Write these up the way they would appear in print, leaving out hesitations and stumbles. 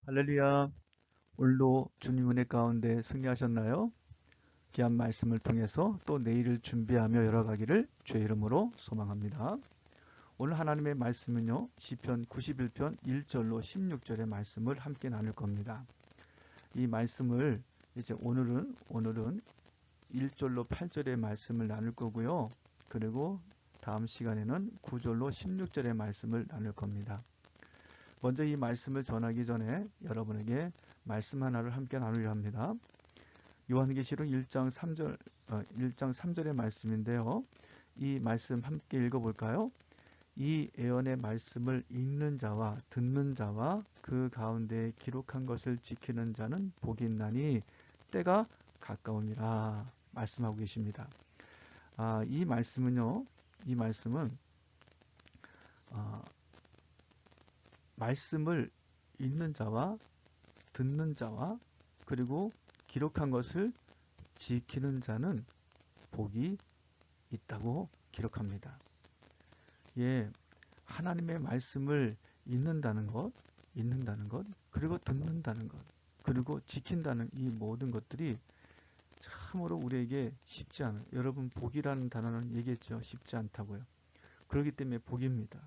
할렐루야. 오늘도 주님 은혜 가운데 승리하셨나요? 귀한 말씀을 통해서 또 내일을 준비하며 열어가기를 주의 이름으로 소망합니다. 오늘 하나님의 말씀은요, 시편 91편 1절로 16절의 말씀을 함께 나눌 겁니다. 이 말씀을 이제 오늘은 1절로 8절의 말씀을 나눌 거고요. 그리고 다음 시간에는 9절로 16절의 말씀을 나눌 겁니다. 먼저 이 말씀을 전하기 전에 여러분에게 말씀 하나를 함께 나누려 합니다. 요한계시록 1장 3절의 말씀인데요. 이 말씀 함께 읽어볼까요? 이 예언의 말씀을 읽는 자와 듣는 자와 그 가운데 기록한 것을 지키는 자는 복이 있나니 때가 가까움이라 말씀하고 계십니다. 이 말씀은요, 이 말씀은 말씀을 읽는 자와 듣는 자와 그리고 기록한 것을 지키는 자는 복이 있다고 기록합니다. 예, 하나님의 말씀을 읽는다는 것, 그리고 듣는다는 것, 그리고 지킨다는 이 모든 것들이 참으로 우리에게 쉽지 않아요. 여러분, 복이라는 단어는 얘기했죠. 쉽지 않다고요. 그렇기 때문에 복입니다.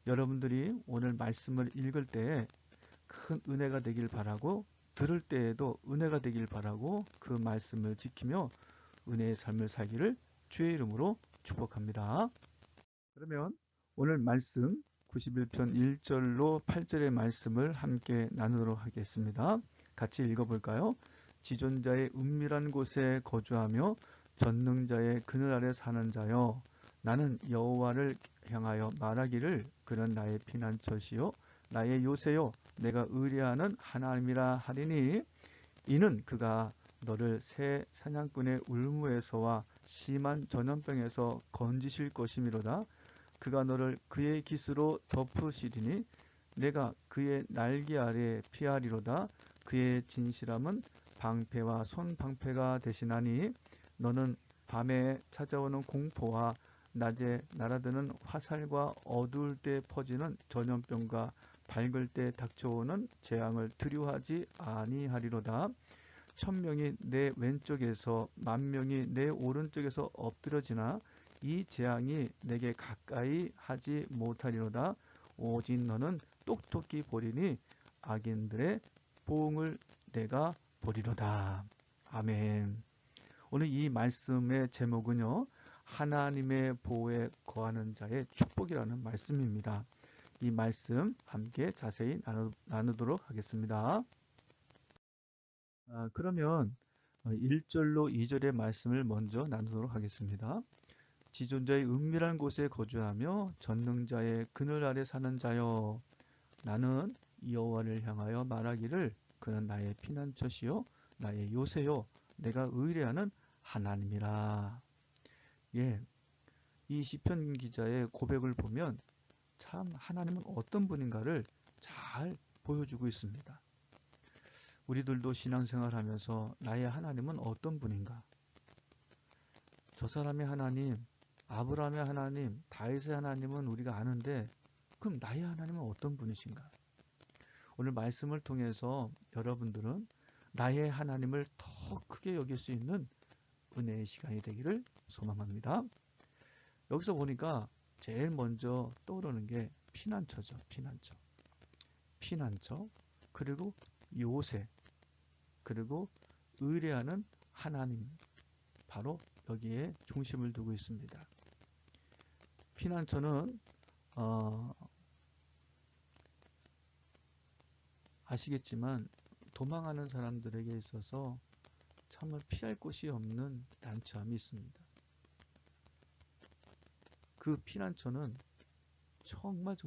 여러분들이 오늘 말씀을 읽을 때에 큰 은혜가 되길 바라고, 들을 때에도 은혜가 되길 바라고 그 말씀을 지키며 은혜의 삶을 살기를 주의 이름으로 축복합니다. 그러면 오늘 말씀 91편 1절로 8절의 말씀을 함께 나누도록 하겠습니다. 같이 읽어볼까요? 지존자의 은밀한 곳에 거주하며 전능자의 그늘 아래 사는 자여, 나는 여호와를 향하여 말하기를 그는 나의 피난처시요 나의 요새요 내가 의뢰하는 하나님이라 하리니, 이는 그가 너를 새 사냥꾼의 울무에서와 심한 전염병에서 건지실 것이미로다. 그가 너를 그의 깃으로 덮으시리니 내가 그의 날개 아래 피하리로다. 그의 진실함은 방패와 손방패가 되시나니 너는 밤에 찾아오는 공포와 낮에 날아드는 화살과 어두울 때 퍼지는 전염병과 밝을 때 닥쳐오는 재앙을 두려워하지 아니하리로다. 1000명이 내 왼쪽에서 10,000명이 내 오른쪽에서 엎드러지나 이 재앙이 내게 가까이 하지 못하리로다. 오직 너는 똑똑히 보리니 악인들의 보응을 내가 보리로다. 아멘. 오늘 이 말씀의 제목은요, 하나님의 보호에 거하는 자의 축복이라는 말씀입니다. 이 말씀 함께 자세히 나누도록 하겠습니다. 그러면 1절로 2절의 말씀을 먼저 나누도록 하겠습니다. 지존자의 은밀한 곳에 거주하며 전능자의 그늘 아래 사는 자여, 나는 여호와를 향하여 말하기를 그는 나의 피난처시요 나의 요새요 내가 의뢰하는 하나님이라. 예, 이 시편 기자의 고백을 보면 참 하나님은 어떤 분인가를 잘 보여주고 있습니다. 우리들도 신앙생활하면서 나의 하나님은 어떤 분인가? 저 사람의 하나님, 아브라함의 하나님, 다윗의 하나님은 우리가 아는데 그럼 나의 하나님은 어떤 분이신가? 오늘 말씀을 통해서 여러분들은 나의 하나님을 더 크게 여길 수 있는 은혜의 시간이 되기를 소망합니다. 여기서 보니까 제일 먼저 떠오르는 게 피난처죠. 피난처, 그리고 요새, 그리고 의뢰하는 하나님, 바로 여기에 중심을 두고 있습니다. 피난처는 아시겠지만 도망하는 사람들에게 있어서 참을 피할 곳이 없는 난처함이 있습니다. 그 피난처는 정말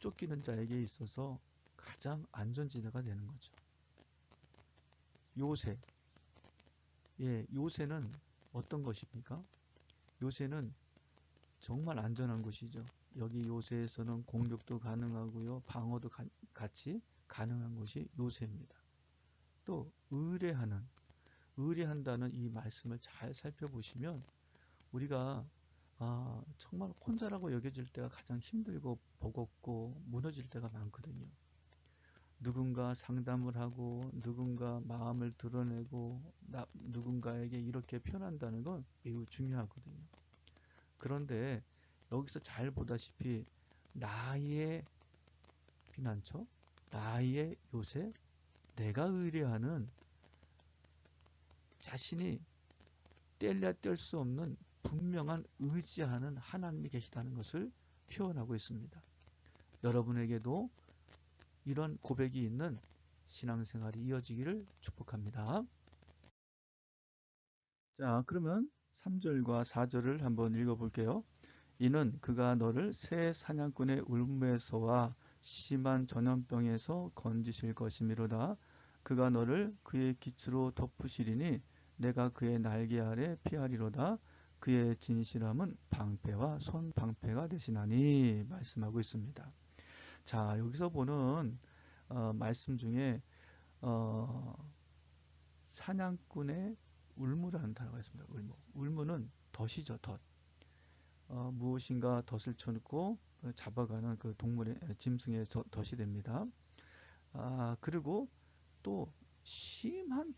쫓기는 자에게 있어서 가장 안전지대가 되는 거죠. 요새, 요새는 어떤 것입니까? 요새는 정말 안전한 곳이죠. 여기 요새에서는 공격도 가능하고요, 방어도 같이 가능한 곳이 요새입니다. 또 의뢰한다는 이 말씀을 잘 살펴보시면 우리가 정말 혼자라고 여겨질 때가 가장 힘들고 버겁고 무너질 때가 많거든요. 누군가 상담을 하고 누군가 마음을 드러내고 누군가에게 이렇게 표현한다는 건 매우 중요하거든요. 그런데 여기서 잘 보다시피 나의 피난처, 나의 요새, 내가 의뢰하는, 자신이 뗄래야 뗄 수 없는 분명한 의지하는 하나님이 계시다는 것을 표현하고 있습니다. 여러분에게도 이런 고백이 있는 신앙생활이 이어지기를 축복합니다. 자, 그러면 3절과 4절을 한번 읽어볼게요. 이는 그가 너를 새 사냥꾼의 울무에서와 심한 전염병에서 건지실 것이미로다. 그가 너를 그의 깃으로 덮으시리니 내가 그의 날개 아래 피하리로다. 그의 진실함은 방패와 손방패가 되시나니 말씀하고 있습니다. 자, 여기서 보는 말씀 중에 사냥꾼의 울무라는 단어가 있습니다. 울무. 울무는 덫이죠, 덫. 무엇인가 덫을 쳐놓고 잡아가는 그 동물의 짐승의 덫이 됩니다. 그리고 또 심한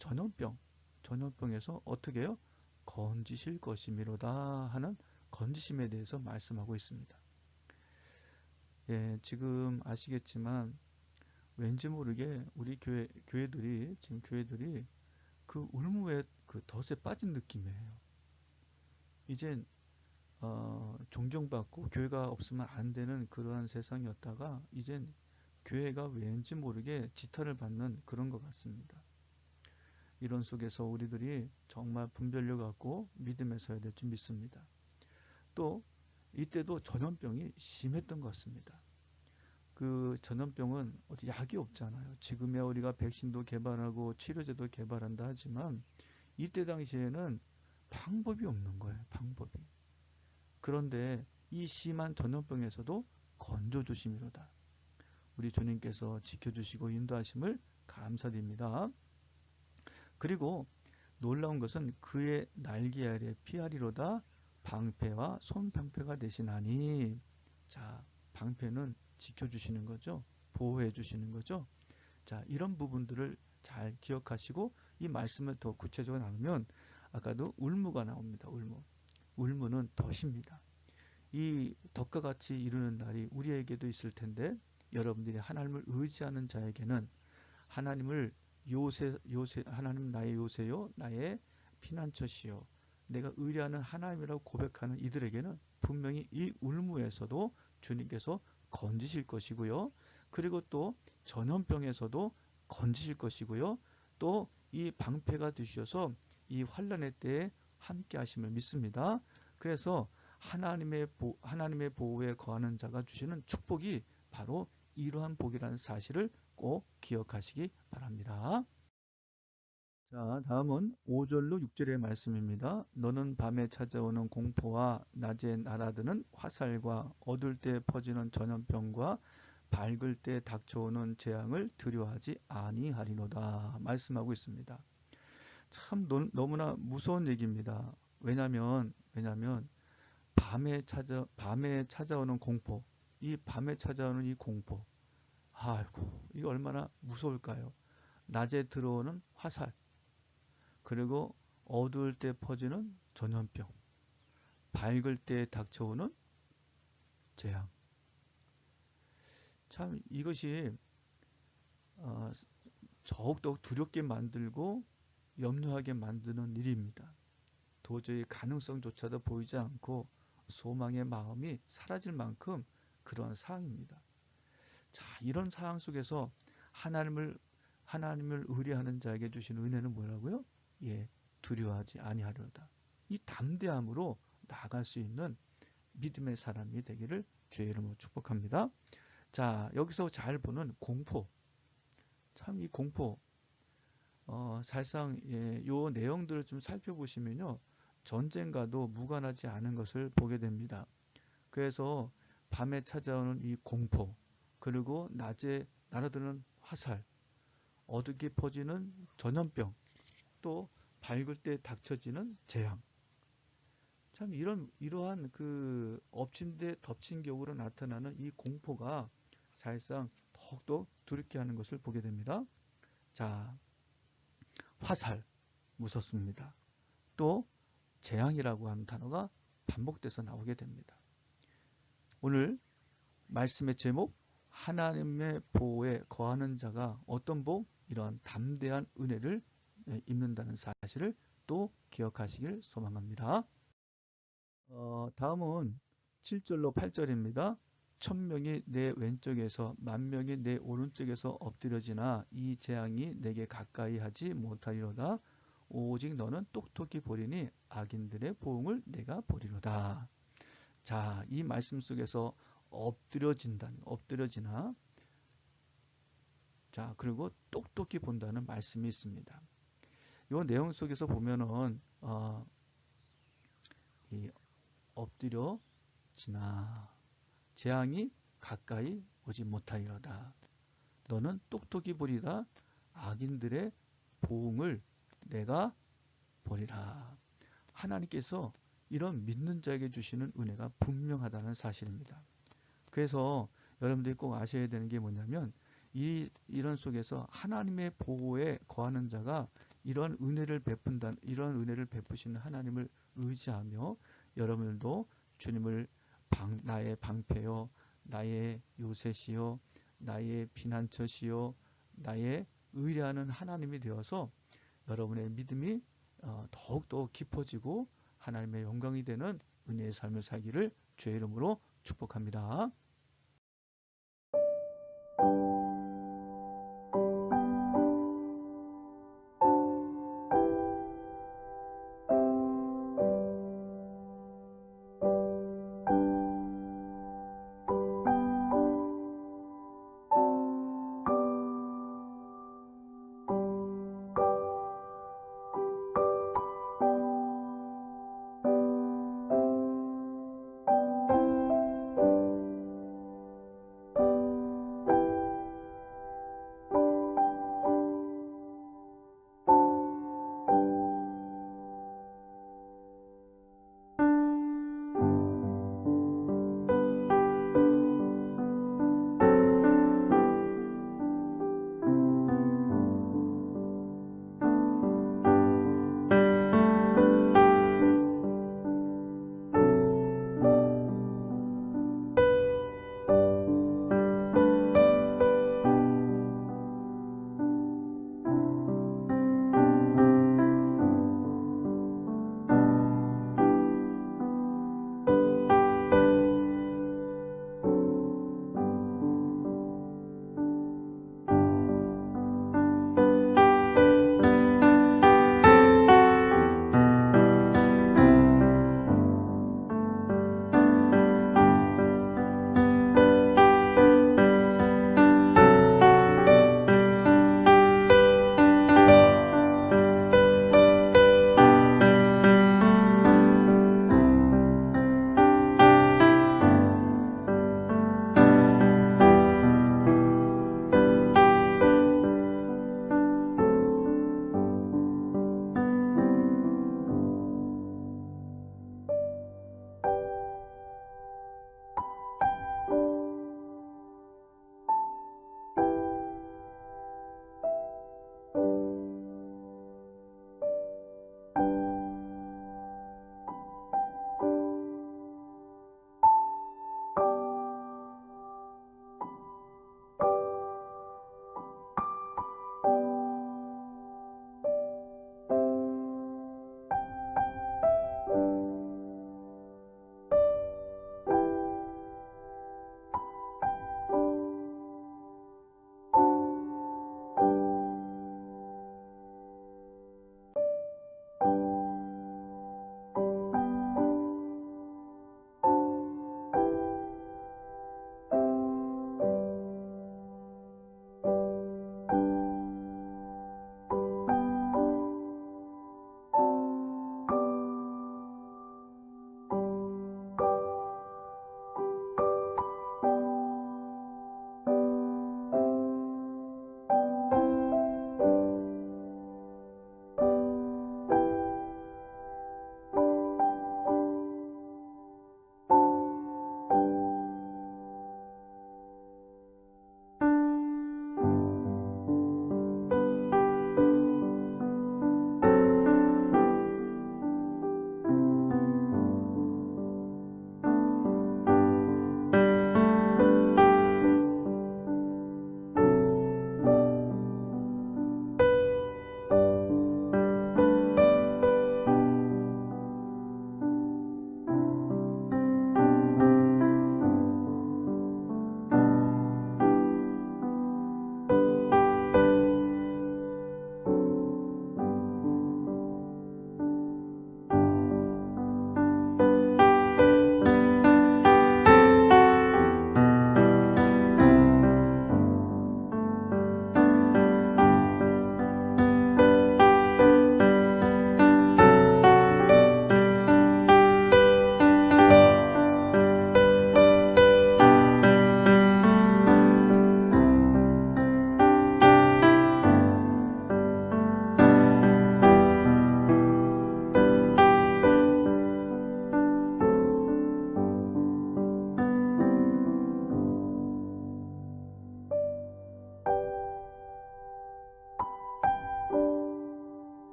전염병에서 어떻게 해요? 건지실 것이미로다 하는 건지심에 대해서 말씀하고 있습니다. 예, 지금 아시겠지만 왠지 모르게 우리 교회들이 그 울무에 그 덫에 빠진 느낌이에요. 이젠 존경받고 교회가 없으면 안 되는 그러한 세상이었다가 이젠 교회가 왠지 모르게 지탄을 받는 그런 것 같습니다. 이런 속에서 우리들이 정말 분별력 갖고 믿음에 서야 될 줄 믿습니다. 또 이때도 전염병이 심했던 것 같습니다. 그 전염병은 어디 약이 없잖아요. 지금의 우리가 백신도 개발하고 치료제도 개발한다 하지만 이때 당시에는 방법이 없는 거예요. 방법이. 그런데 이 심한 전염병에서도 건져주심이로다. 우리 주님께서 지켜주시고 인도하심을 감사드립니다. 그리고 놀라운 것은 그의 날개 아래 피하리로다. 방패와 손방패가 되시나니. 자, 방패는 지켜주시는 거죠. 보호해 주시는 거죠. 자, 이런 부분들을 잘 기억하시고 이 말씀을 더 구체적으로 나누면 아까도 울무가 나옵니다. 울무는 덫입니다. 이 덫과 같이 이루는 날이 우리에게도 있을 텐데 여러분들이 하나님을 의지하는 자에게는 하나님을 하나님 나의 요새요, 나의 피난처시요, 내가 의뢰하는 하나님이라고 고백하는 이들에게는 분명히 이 울무에서도 주님께서 건지실 것이고요. 그리고 또 전염병에서도 건지실 것이고요. 또 이 방패가 되셔서 이 환난의 때에 함께 하심을 믿습니다. 그래서 하나님의 보호에 거하는 자가 주시는 축복이 바로 이러한 복이라는 사실을 꼭 기억하시기 바랍니다. 자, 다음은 5절로 6절의 말씀입니다. 너는 밤에 찾아오는 공포와 낮에 날아드는 화살과 어두울 때 퍼지는 전염병과 밝을 때 닥쳐오는 재앙을 두려워하지 아니하리로다 말씀하고 있습니다. 참 너무나 무서운 얘기입니다. 왜냐면 밤에 찾아오는 공포, 이 밤에 찾아오는 이 공포, 아이고 이거 얼마나 무서울까요? 낮에 들어오는 화살, 그리고 어두울 때 퍼지는 전염병, 밝을 때 닥쳐오는 재앙. 참 이것이 더욱더욱 두렵게 만들고 염려하게 만드는 일입니다. 도저히 가능성조차도 보이지 않고 소망의 마음이 사라질 만큼 그러한 상황입니다. 자, 이런 상황 속에서 하나님을 의뢰하는 자에게 주신 은혜는 뭐라고요? 예, 두려워하지 아니하려다. 이 담대함으로 나아갈 수 있는 믿음의 사람이 되기를 주의 이름으로 축복합니다. 자, 여기서 잘 보는 공포. 참 이 공포, 사실상 요 내용들을 좀 살펴보시면요. 전쟁과도 무관하지 않은 것을 보게 됩니다. 그래서 밤에 찾아오는 이 공포, 그리고 낮에 날아드는 화살, 어둡게 퍼지는 전염병, 또 밝을 때 닥쳐지는 재앙. 참 이러한 그 엎친 데 덮친 격으로 나타나는 이 공포가 사실상 더욱더 두렵게 하는 것을 보게 됩니다. 자, 화살 무섭습니다. 또 재앙이라고 하는 단어가 반복돼서 나오게 됩니다. 오늘 말씀의 제목, 하나님의 보호에 거하는 자가 어떤 복? 이러한 담대한 은혜를 입는다는 사실을 또 기억하시길 소망합니다. 다음은 7절로 8절입니다. 1000명이 내 왼쪽에서 10,000명이 내 오른쪽에서 엎드려지나 이 재앙이 내게 가까이 하지 못하리로다. 오직 너는 똑똑히 보리니 악인들의 보응을 내가 보리로다. 자, 이 말씀 속에서 엎드려지나, 자, 그리고 똑똑히 본다는 말씀이 있습니다. 이 내용 속에서 보면은, 이 엎드려지나, 재앙이 가까이 오지 못하리로다. 너는 똑똑히 보리다. 악인들의 보응을 내가 보리라. 하나님께서 이런 믿는 자에게 주시는 은혜가 분명하다는 사실입니다. 그래서 여러분들이 꼭 아셔야 되는 게 뭐냐면 이런 속에서 하나님의 보호에 거하는 자가 이런 은혜를 베푸시는 하나님을 의지하며 여러분들도 주님을 나의 방패요, 나의 요새시요, 나의 피난처시요, 나의 의뢰하는 하나님이 되어서 여러분의 믿음이 더욱더 깊어지고 하나님의 영광이 되는 은혜의 삶을 살기를 주의 이름으로 축복합니다.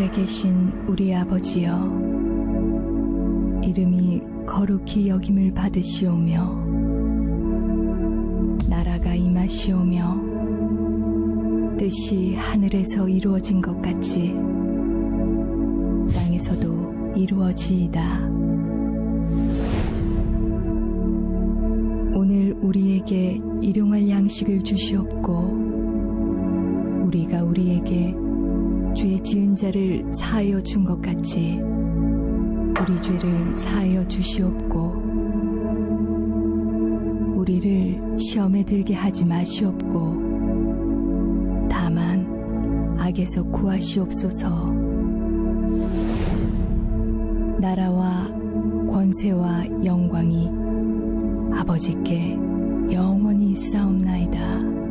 하늘에 계신 우리 아버지여, 이름이 거룩히 여김을 받으시오며 나라가 임하시오며 뜻이 하늘에서 이루어진 것 같이 땅에서도 이루어지이다. 오늘 우리에게 일용할 양식을 주시옵고 우리가 우리에게 죄 지은 자를 사하여 준 것 같이 우리 죄를 사하여 주시옵고 우리를 시험에 들게 하지 마시옵고 다만 악에서 구하시옵소서. 나라와 권세와 영광이 아버지께 영원히 있사옵나이다.